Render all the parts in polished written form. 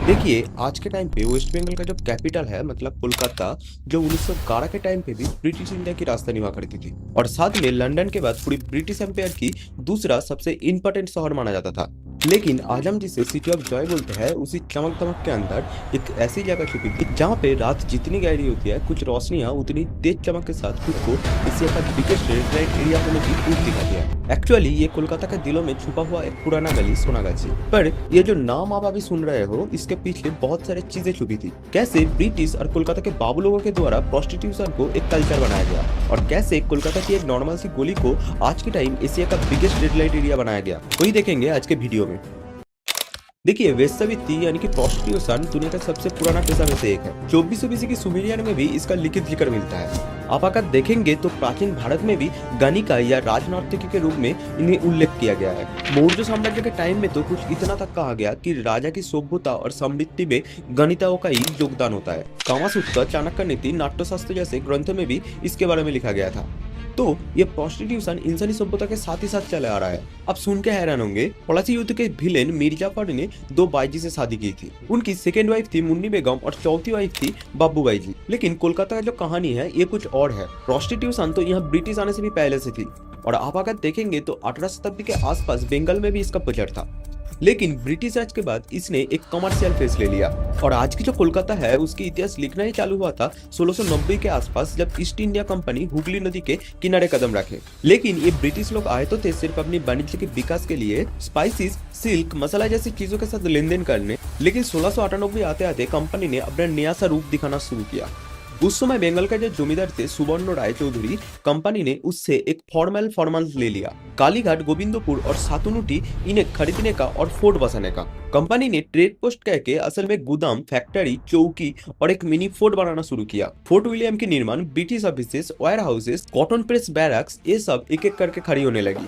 देखिए, आज के टाइम पे वेस्ट बंगाल का जो कैपिटल है मतलब कोलकाता, जो 1911 के टाइम पे भी ब्रिटिश इंडिया की राजधानी हुआ करती थी और साथ में लंदन के बाद पूरी ब्रिटिश एम्पायर की दूसरा सबसे इम्पोर्टेंट शहर माना जाता था। लेकिन आज हम जिसे सिटी ऑफ जॉय बोलते हैं, उसी चमक दमक के अंदर एक ऐसी जगह छुपी थी जहाँ पे रात जितनी गहरी होती है, कुछ रोशनियां उतनी तेज चमक के साथ खुद को एशिया का बिगेस्ट रेड लाइट एरिया होने की प्रूफ दिखाती है। एक्चुअली ये कोलकाता के दिलों में छुपा हुआ एक पुराना गली सोनागाछी। पर ये जो नाम आप अभी सुन रहे हो, इसके पीछे बहुत सारी चीजें छुपी थी। कैसे ब्रिटिश और कोलकाता के बाबू लोगों के द्वारा प्रोस्टिट्यूशन को एक कल्चर बनाया गया और कैसे कोलकाता की एक नॉर्मल सी गली को आज के टाइम एशिया का बिगेस्ट रेड लाइट एरिया बनाया गया, वही देखेंगे आज के वीडियो में। देखिए, वेश्यावृत्ति यानी कि प्रोस्टिट्यूशन दुनिया का सबसे पुराना पेशा में से एक है। 24वीं सदी की सुमेरियन में भी इसका लिखित जिक्र मिलता है। आप अगर देखेंगे तो प्राचीन भारत में भी गणिका या राजनर्तकी के रूप में इन्हें उल्लेख किया गया है। मौर्य साम्राज्य के टाइम में तो कुछ इतना तक कहा गया कि राजा की सभ्यता और समृद्धि में गणिताओं का ही योगदान होता है। कामासूत्र, चाणक्य नीति, नाट्यशास्त्र जैसे ग्रंथों में भी इसके बारे में लिखा गया था। तो ये प्रोस्टिट्यूशन इंसानी सभ्यता के साथ ही साथ चले आ रहा है। अब सुन के हैरान होंगे, पलासी युद्ध के विलेन मिर्जाफर ने दो बाईजी से शादी की थी। उनकी सेकेंड वाइफ थी मुन्नी बेगम और चौथी वाइफ थी बाबूबाई जी। लेकिन कोलकाता का जो कहानी है ये कुछ और है। प्रोस्टिट्यूशन तो यहाँ ब्रिटिश आने से भी पहले से थी और आप अगर देखेंगे तो 18वीं शताब्दी के आसपास बंगाल में भी इसका प्रचार था। लेकिन ब्रिटिश राज के बाद इसने एक कमर्शियल फेस ले लिया और आज की जो कोलकाता है उसकी इतिहास लिखना ही चालू हुआ था 1690 के आसपास, जब ईस्ट इंडिया कंपनी हुगली नदी के किनारे कदम रखे। लेकिन ये ब्रिटिश लोग आए तो थे सिर्फ अपनी वाणिज्य के विकास के लिए, स्पाइसेस, सिल्क, मसाला जैसी चीजों के साथ लेन देन करने। लेकिन 1698 आते आते कंपनी ने अपना नया सा रूप दिखाना शुरू किया। उस समय बंगाल के जो जमींदार थे सुवर्ण राय चौधरी, कंपनी ने उससे एक फॉर्मल ले लिया, कालीघाट, गोविंदपुर और सातुनुटी इन्हें खरीदने का और फोर्ट बसाने का। कंपनी ने ट्रेड पोस्ट कह के असल में गोदाम, फैक्ट्री, चौकी और एक मिनी फोर्ट बनाना शुरू किया। फोर्ट विलियम के निर्माण, British offices, warehouses, cotton press, barracks, ये सब एक एक करके खड़ी होने लगी।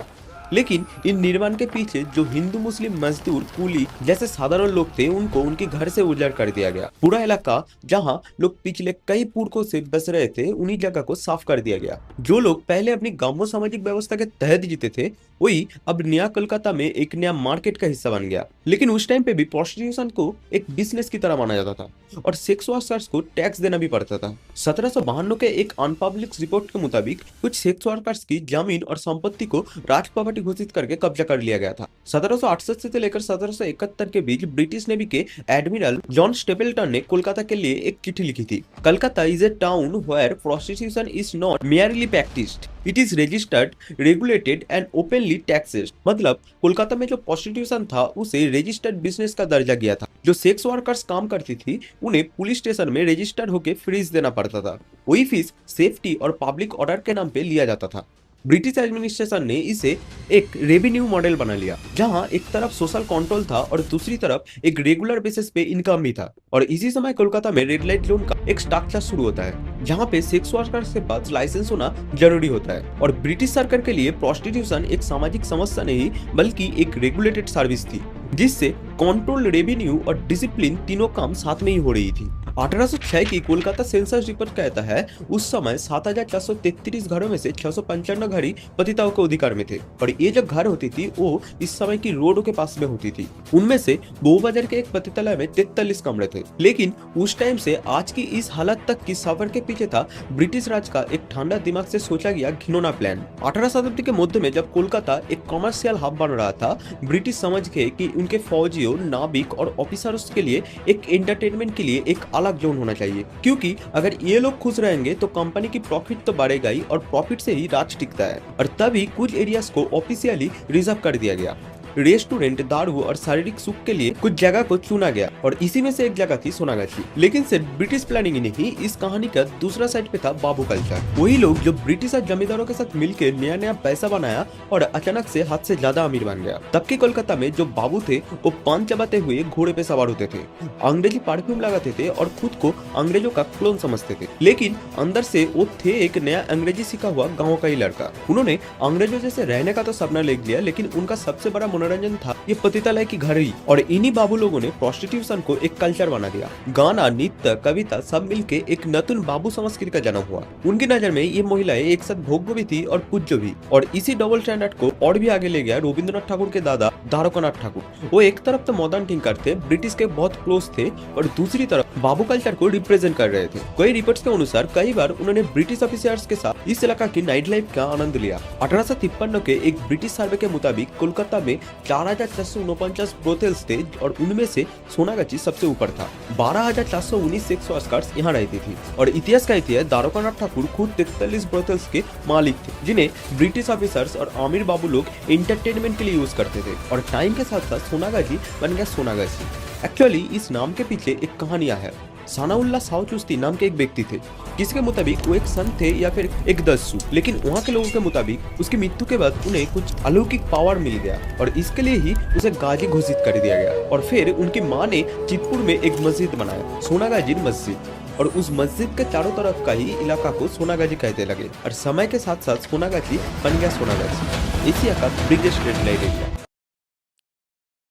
लेकिन इन निर्माण के पीछे जो हिंदू मुस्लिम मजदूर, कुली जैसे साधारण लोग थे, उनको उनके घर से उजाड़ कर दिया गया। पूरा इलाका जहां लोग पिछले कई पुरखों से बस रहे थे, उन्हीं जगह को साफ कर दिया गया। जो लोग पहले अपनी गांवों सामाजिक व्यवस्था के तहत जीते थे, वही अब नया कोलकाता में एक नया मार्केट का हिस्सा बन गया। लेकिन उस टाइम पे भी प्रोस्टिट्यूशन को एक बिजनेस की तरह माना जाता था और सेक्स वर्कर्स को टैक्स देना भी पड़ता था। 1752 के एक अनपब्लिक रिपोर्ट के मुताबिक कुछ सेक्स वर्कर्स की जमीन और संपत्ति को राज प्रॉपर्टी घोषित करके कब्जा कर लिया गया था। 1768 से लेकर 1771 के बीच ब्रिटिश नेवी के एडमिरल जॉन स्टेपल्टन ने कोलकाता के लिए एक चिट्ठी लिखी थी। Calcutta is a town where prostitution is not merely practised, it is registered, regulated and openly taxed. मतलब कोलकाता में जो प्रोस्टिट्यूशन था उसे रजिस्टर्ड बिजनेस का दर्जा दिया था। जो सेक्स वर्कर्स काम करती थी उन्हें पुलिस स्टेशन में रजिस्टर्ड होकर फीस देना पड़ता था। वही फीस सेफ्टी और पब्लिक ऑर्डर के नाम पे लिया जाता था। ब्रिटिश एडमिनिस्ट्रेशन ने इसे एक रेवेन्यू मॉडल बना लिया, जहां एक तरफ सोशल कंट्रोल था और दूसरी तरफ एक रेगुलर बेसिस पे इनकम भी था। और इसी समय कोलकाता में रेड लाइट जोन का एक स्ट्रक्चर शुरू होता है, जहां पे सेक्स वर्कर्स के पास लाइसेंस होना जरूरी होता है। और ब्रिटिश सरकार के लिए प्रोस्टिट्यूशन एक सामाजिक समस्या नहीं बल्कि एक रेगुलेटेड सर्विस थी, जिससे कंट्रोल, रेवेन्यू और डिसिप्लिन तीनों काम साथ में ही हो रही थी। 1806 की कोलकाता सेंसस रिपोर्ट कहता है उस समय 7433 घरों में से 655 घर ही पतिताओं के अधिकार में थे और ये जो घर होती थी वो इस समय की रोडों के पास में होती थी। उनमें से बो बाजार के एक पतितालय में 43 कमरे थे। लेकिन उस टाइम से आज की इस हालत तक की सफर के पीछे था ब्रिटिश राज का एक ठंडा दिमाग से सोचा गया घिनौना प्लान। 18वीं शताब्दी के मध्य में जब कोलकाता एक कमर्शियल हब बन रहा था, ब्रिटिश समझ गए कि उनके फौजियों, नाविक और ऑफिसर्स के लिए एक एंटरटेनमेंट के लिए एक अलग जोन होना चाहिए, क्योंकि अगर ये लोग खुश रहेंगे तो कंपनी की प्रॉफिट तो बढ़ेगा ही और प्रॉफिट से ही राज टिकता है। और तभी कुछ एरियाज को ऑफिशियली रिजर्व कर दिया गया। रेस्टोरेंट, दारू और शारीरिक सुख के लिए कुछ जगह को चुना गया और इसी में से एक जगह थी सोनागाछी। लेकिन सिर्फ ब्रिटिश प्लानिंग ही नहीं, इस कहानी का दूसरा साइड पे था बाबू कल्चर। वही लोग जो ब्रिटिश जमींदारों के साथ मिलकर नया नया पैसा बनाया और अचानक से हद से ज्यादा अमीर बन गया। तब के कोलकाता में जो बाबू थे वो पान चबाते हुए घोड़े पे सवार होते थे, अंग्रेजी परफ्यूम लगाते थे और खुद को अंग्रेजों का क्लोन समझते थे। लेकिन अंदर से वो थे एक नया अंग्रेजी सीखा हुआ गाँव का ही लड़का। उन्होंने अंग्रेजों जैसे रहने का तो सपना ले लिया, लेकिन उनका सबसे बड़ा मनोरंजन था ये पतितालय की घर ही, और इन्हीं बाबू लोगों ने प्रोस्टिट्यूशन को एक कल्चर बना दिया। गाना, नृत्य, कविता सब मिलके एक नतुन बाबू संस्कृति का जन्म हुआ। उनकी नजर में ये महिलाएं एक साथ भोग्य भी थी और पूज्य भी, और इसी डबल स्टैंडर्ड को और भी आगे ले गया रविंद्रनाथ ठाकुर के दादा द्वारकानाथ ठाकुर। वो एक तरफ तो मॉडर्न थिंकर थे, ब्रिटिश के बहुत क्लोज थे, और दूसरी तरफ बाबू कल्चर को रिप्रेजेंट कर रहे थे। कई रिपोर्ट्स के अनुसार कई बार उन्होंने ब्रिटिश ऑफिसर्स के साथ इस इलाका की नाइट लाइफ का आनंद लिया। 1853 के एक ब्रिटिश सर्वे के मुताबिक कोलकाता में 4,449 ब्रोथेल्स थे, और उनमें से सोनागाछी सबसे ऊपर था। 12,419 सेक्स वर्कर्स यहाँ रहती थी, और इतिहास कहती है द्वारकानाथ ठाकुर खुद 43 ब्रोथेल्स के मालिक थे, जिन्हें ब्रिटिश ऑफिसर्स और आमिर बाबू लोग एंटरटेनमेंट के लिए यूज करते थे। और टाइम के साथ साथ सोनागाछी बन गया सोनागाछी। एक्चुअली इस नाम के पीछे एक कहानियां है। सनाउल्लाह शाह चिश्ती नाम के एक व्यक्ति थे, जिसके मुताबिक वो एक संत थे या फिर एक दस्यु, लेकिन वहाँ के लोगों के मुताबिक उसकी मृत्यु के बाद उन्हें कुछ अलौकिक पावर मिल गया, और इसके लिए ही उसे गाजी घोषित कर दिया गया। और फिर उनकी माँ ने चितपुर में एक मस्जिद बनाया, सोनागाजी मस्जिद, और उस मस्जिद के चारों तरफ का ही इलाका को सोनागाजी कहते लगे, और समय के साथ साथ सोनागाजी बन गया सोनागाछी, एशिया का बिगेस्ट रेड लाइट एरिया।